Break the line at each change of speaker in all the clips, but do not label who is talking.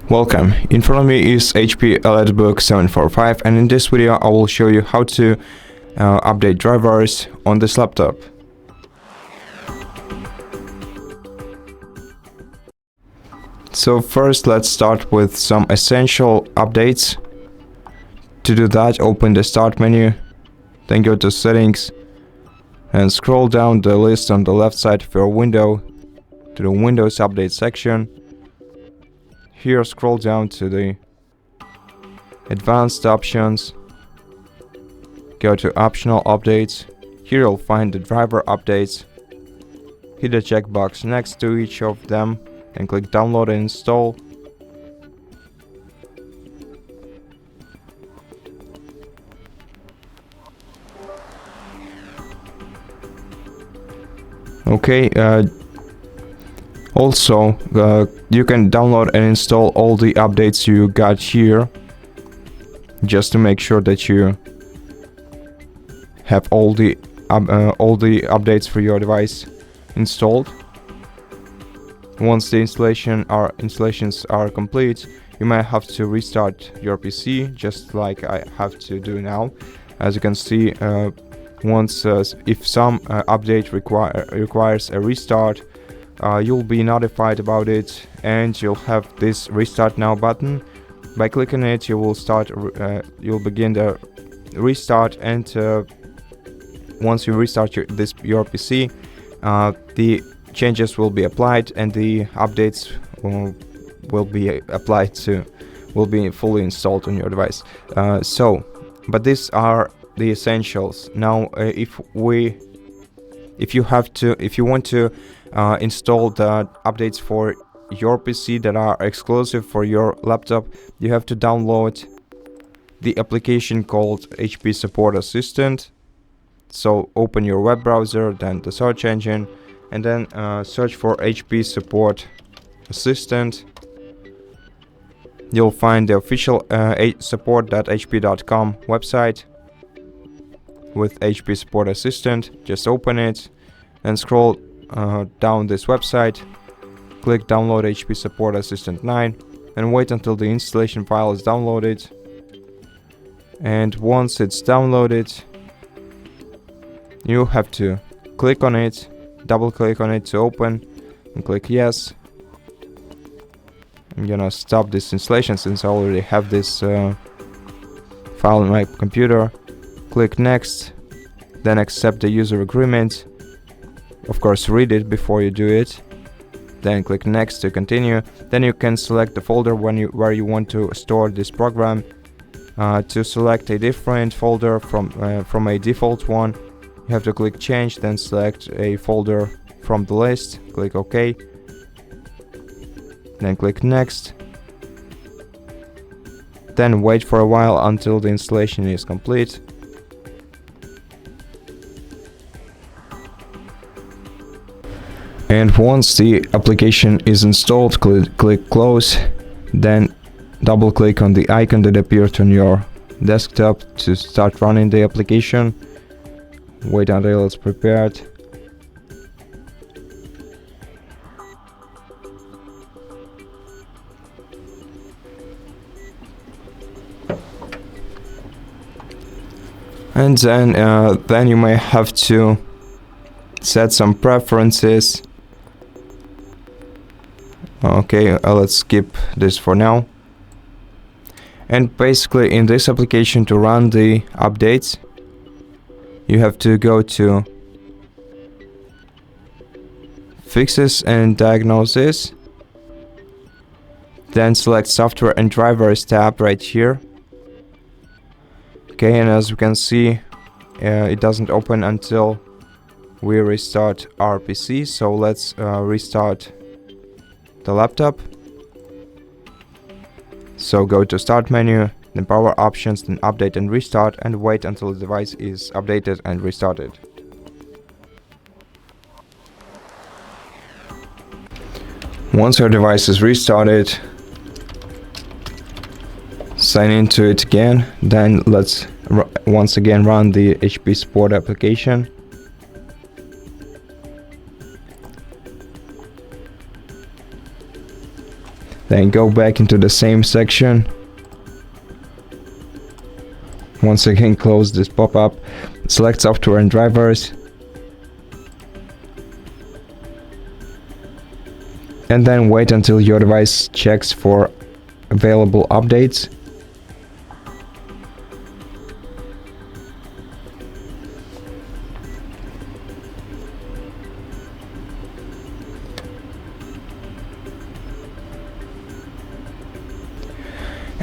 Welcome, in front of me is HP EliteBook 745, and in this video I will show you how to update drivers on this laptop. So first let's start with some essential updates. To do that, open the start menu, then go to settings and scroll down the list on the left side of your window to the Windows Update section. Here scroll down to the advanced options, go to optional updates. Here you'll find the driver updates. Hit the checkbox next to each of them and click download and install. Okay, also you can download and install all the updates you got here, just to make sure that you have all the updates for your device installed. Once the installations are complete, you might have to restart your PC, just like I have to do now. As you can see, if some update requires a restart, you'll be notified about it, and you'll have this Restart Now button. By clicking it, you'll begin the restart, and once you restart your PC, the changes will be applied and the updates will be fully installed on your device. But these are the essentials. Now, if you want to install the updates for your PC that are exclusive for your laptop, you have to download the application called HP Support Assistant. So open your web browser, then the search engine, and then search for HP Support Assistant. You'll find the official support.hp.com website with HP Support Assistant. Just open it and scroll down this website, click download HP Support Assistant 9 and wait until the installation file is downloaded. And once it's downloaded, you have to click on it, double click on it to open, and click yes. I'm gonna stop this installation since I already have this file in my computer. Click next, then accept the user agreement. Of course, read it before you do it. Then click next to continue. Then you can select the folder where you want to store this program. To select a different folder from a default one, you have to click change, then select a folder from the list. Click OK. Then click next. Then wait for a while until the installation is complete. And once the application is installed, click close, then double click on the icon that appeared on your desktop to start running the application. Wait until it's prepared. And then you may have to set some preferences. Okay, let's skip this for now. And basically, in this application, to run the updates, you have to go to Fixes and Diagnosis, then select Software and Drivers tab right here. Okay, and as you can see, it doesn't open until we restart our PC. So let's restart the laptop. So go to Start menu, then Power Options, then Update and Restart, and wait until the device is updated and restarted. Once your device is restarted, sign into it again. Then let's once again run the HP Support application. Then go back into the same section. Once again, close this pop-up, select software and drivers, and then wait until your device checks for available updates.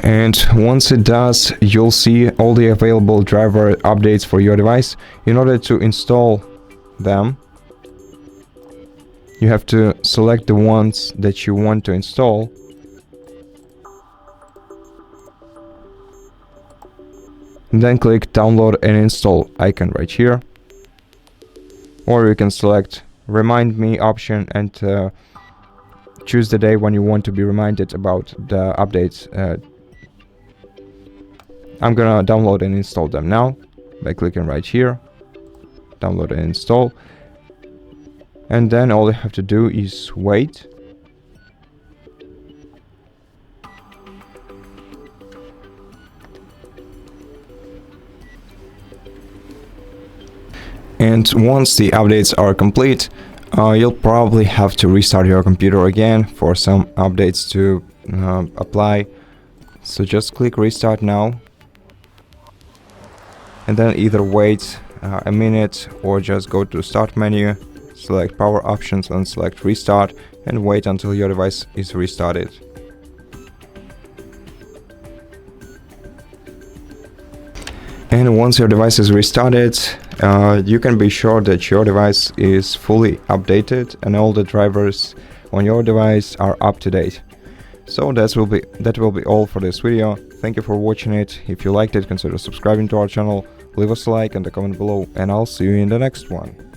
And once it does, you'll see all the available driver updates for your device. In order to install them, you have to select the ones that you want to install. And then click download and install icon right here. Or you can select remind me option and choose the day when you want to be reminded about the updates. I'm gonna download and install them now by clicking right here, download and install, and then all you have to do is wait. And once the updates are complete, you'll probably have to restart your computer again for some updates to apply. So just click restart now. And then either wait a minute or just go to start menu, select power options and select restart, and wait until your device is restarted. And once your device is restarted, you can be sure that your device is fully updated and all the drivers on your device are up to date. So that will be all for this video. Thank you for watching it. If you liked it, consider subscribing to our channel, leave us a like and a comment below, and I'll see you in the next one.